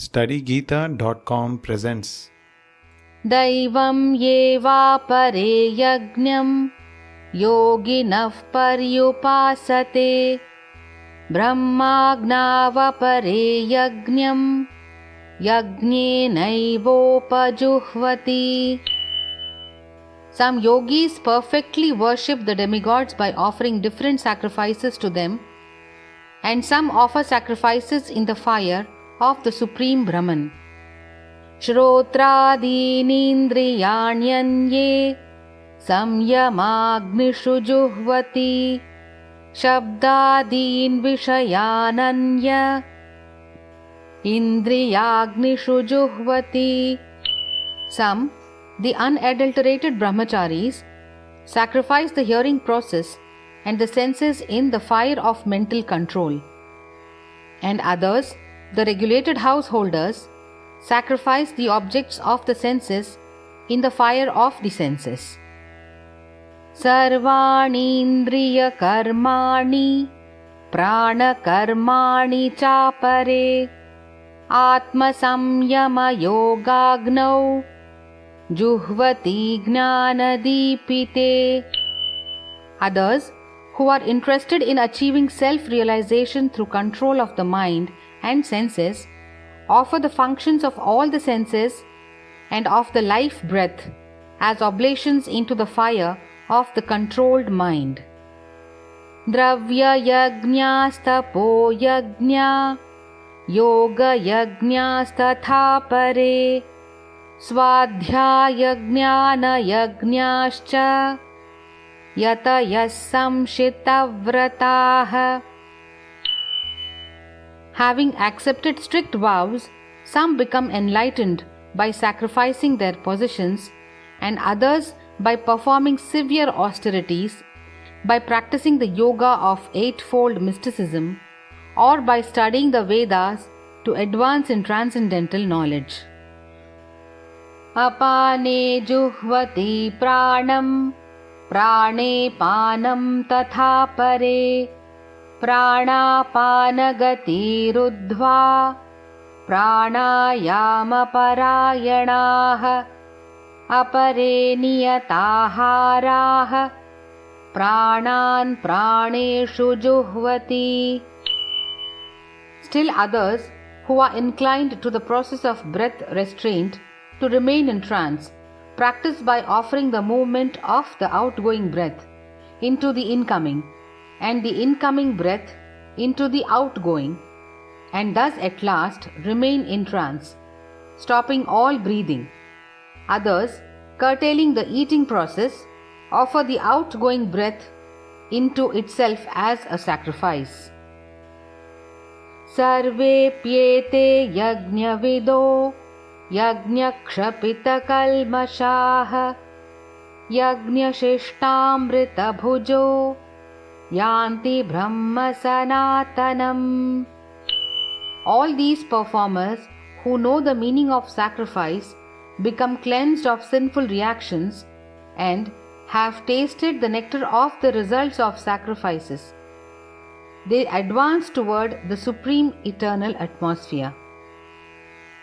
StudyGeeta.com presents दैवं येवापरे यज्ञं योगिनः पर्युपासते ब्रह्माज्ञावपरे यज्ञं यज्ञेनैवोपजुह्वति. Some yogis perfectly worship the demigods by offering different sacrifices to them, and some offer sacrifices in the fire of the Supreme Brahman. श्रोत्रादीनीन्द्रियाण्यन्ये संयमाग्निषु जुह्वति शब्दादीन् विषयानन्य इन्द्रियाग्निषु जुह्वति. Some, the unadulterated brahmacharis, sacrifice the hearing process and the senses in the fire of mental control, and others, the regulated householders, sacrifice the objects of the senses in the fire of the senses. Sarvanindriya karmani pranakarmani chapare atma samyama yogagnau juhvati gnanadipite. Others, who are interested in achieving self-realization through control of the mind and senses, offer the functions of all the senses and of the life breath as oblations into the fire of the controlled mind. Dravya yajnastapo yajna yoga yajnastatha pare swadhyaya jnana yajnascha yatayas samshitavratah. Having accepted strict vows, some become enlightened by sacrificing their possessions, and others by performing severe austerities, by practicing the yoga of eightfold mysticism, or by studying the Vedas to advance in transcendental knowledge. Apane juhvati pranam prane panam tatha pare प्राणापानगतिरुद्ध्वा प्राणायामपरायणाः अपरे नियताहाराः प्राणान् प्राणेषु जुह्वति. Still others, who are inclined to the process of breath restraint to remain in trance, practice by offering the movement of the outgoing breath into the incoming and the incoming breath into the outgoing, and thus at last remain in trance, stopping all breathing. Others, curtailing the eating process, offer the outgoing breath into itself as a sacrifice. Sarvepyete yajnavido yajnakshapitakalmashaha yajnashishtamrita bhujo yanti brahma sanatanam. All these performers who know the meaning of sacrifice become cleansed of sinful reactions and have tasted the nectar of the results of sacrifices. They advance toward the supreme eternal atmosphere.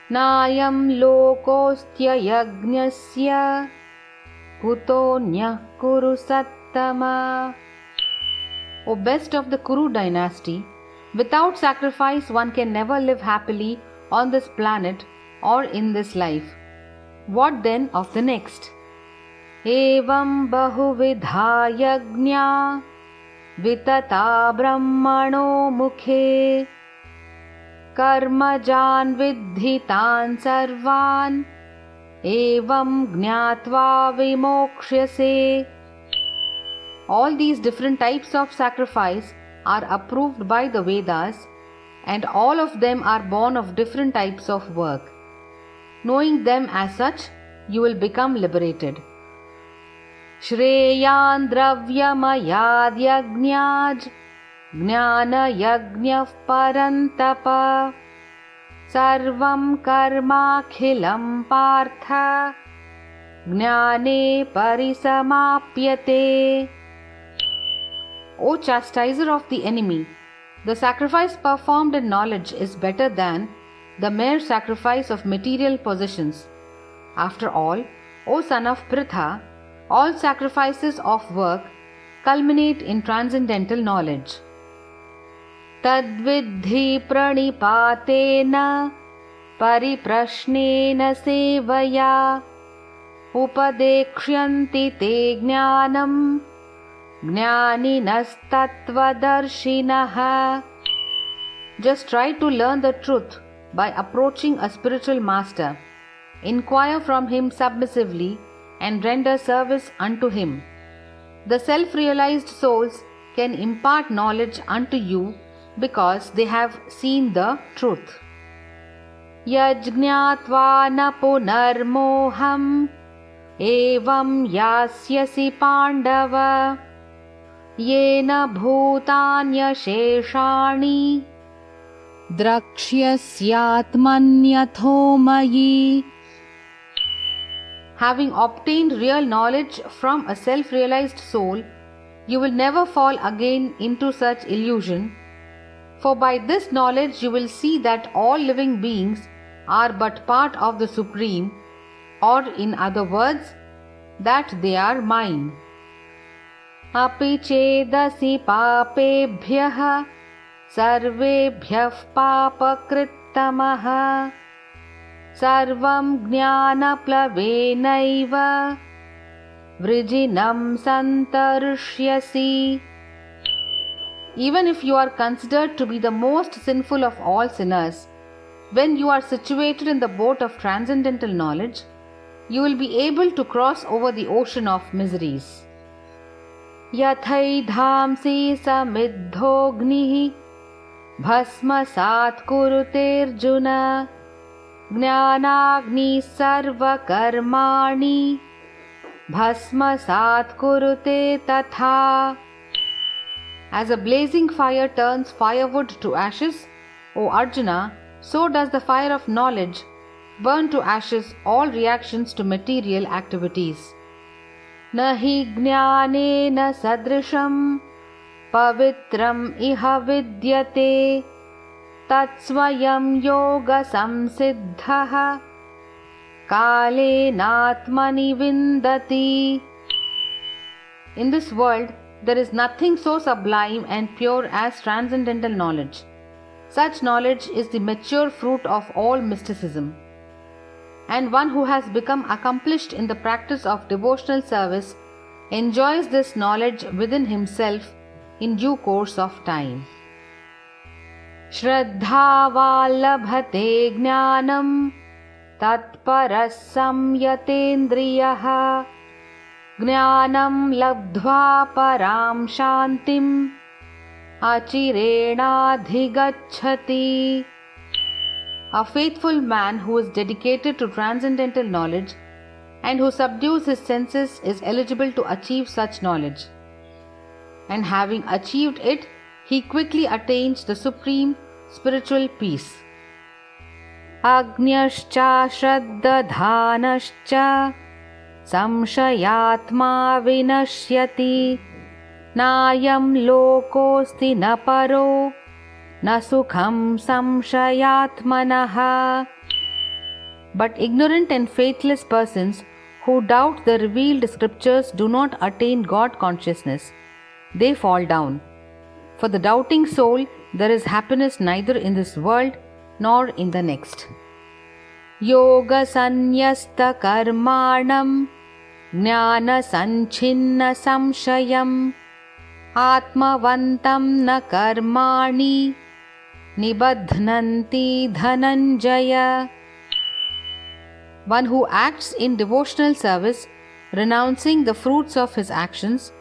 Nayam lokostya yajnasya kutonya kuru sattama. O best of the Kuru dynasty, without sacrifice one can never live happily on this planet or in this life. What then of the next? Evam bahuvidha yajna vitata brahmano mukhe karmajan vidhitan sarvan evam gnatva vimokshase. All these different types of sacrifice are approved by the Vedas, and all of them are born of different types of work. Knowing them as such, you will become liberated. Shreyan dravyamayad yajnaj gnana yajnah parantapa sarvam karmakhilam partha gnane parisamapyate. O chastiser of the enemy, the sacrifice performed in knowledge is better than the mere sacrifice of material possessions. After all, O son of Pritha, all sacrifices of work culminate in transcendental knowledge. Tadvidhi pranipatena pariprashnena sevaya upadekshyanti te jnanam jnaninastatvadarshinaha. Just try to learn the truth by approaching a spiritual master. Inquire from him submissively and render service unto him. The self-realized souls can impart knowledge unto you because they have seen the truth. Yajñātvā na punarmoham evam yasyasi pandava yena bhutanya sheshani drakshyasyaatmanyatho mayi. Having obtained real knowledge from a self-realized soul, you will never fall again into such illusion, for by this knowledge you will see that all living beings are but part of the Supreme, or in other words, that they are mine. Api chedasi papebhyah sarvebhyah papakrittamah sarvam jnanaplavenaiva vrijinam santarishyasi. Even if you are considered to be the most sinful of all sinners, when you are situated in the boat of transcendental knowledge, you will be able to cross over the ocean of miseries. Yathaidhamsi samiddhognihi bhasmasat kuruterjuna jnanagni sarva karmani bhasmasat kurute tatha. As a blazing fire turns firewood to ashes, O Arjuna, so does the fire of knowledge burn to ashes all reactions to material activities. Nahi jnanena sadrisham pavitram iha vidyate tatsvayam yoga samsiddhaha kalenatmani vindati. In this world, there is nothing so sublime and pure as transcendental knowledge. Such knowledge is the mature fruit of all mysticism. And one who has become accomplished in the practice of devotional service enjoys this knowledge within himself in due course of time. Shraddhavalabhate jnanam tatparas samyatendriyaha jnanam labdhva param shantim achirenadhigacchati. A faithful man who is dedicated to transcendental knowledge and who subdues his senses is eligible to achieve such knowledge. And having achieved it, he quickly attains the supreme spiritual peace. Agnyascha shraddadhanascha samshayatma vinashyati nayam lokosti na paro na sukham samshayatmanaha. But ignorant and faithless persons who doubt the revealed scriptures do not attain God consciousness. They fall down. For the doubting soul, there is happiness neither in this world nor in the next. Yoga sanyasta karmanam jnana sanchinna samshayam atmavantam na karmani nibadhnanti dhananjaya. One who acts in devotional service, renouncing the fruits of his actions,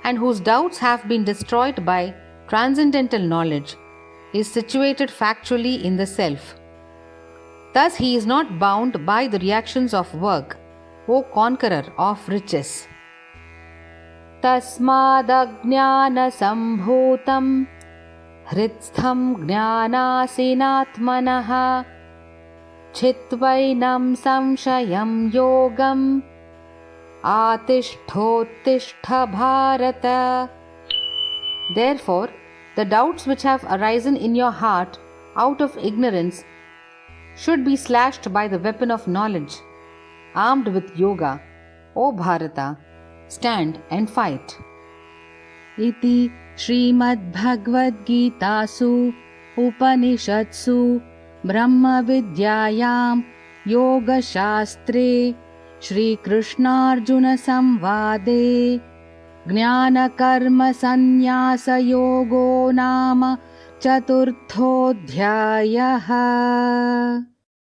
and whose doubts have been destroyed by transcendental knowledge, is situated factually in the self. Thus he is not bound by the reactions of work, O conqueror of riches. Tasmadajnana sambhutam hritstham jnanasinatmanaha chitvainam samshayam yogam atishthotishtha bharata. Therefore, the doubts which have arisen in your heart out of ignorance should be slashed by the weapon of knowledge. Armed with yoga, O Bharata, stand and fight. इति श्रीमद्भगवद्गीतासु उपनिषत्सु ब्रह्मविद्यायां योगशास्त्रे श्रीकृष्णार्जुनसंवादे ज्ञानकर्मसन्न्यासयोगो नाम चतुर्थोऽध्यायः।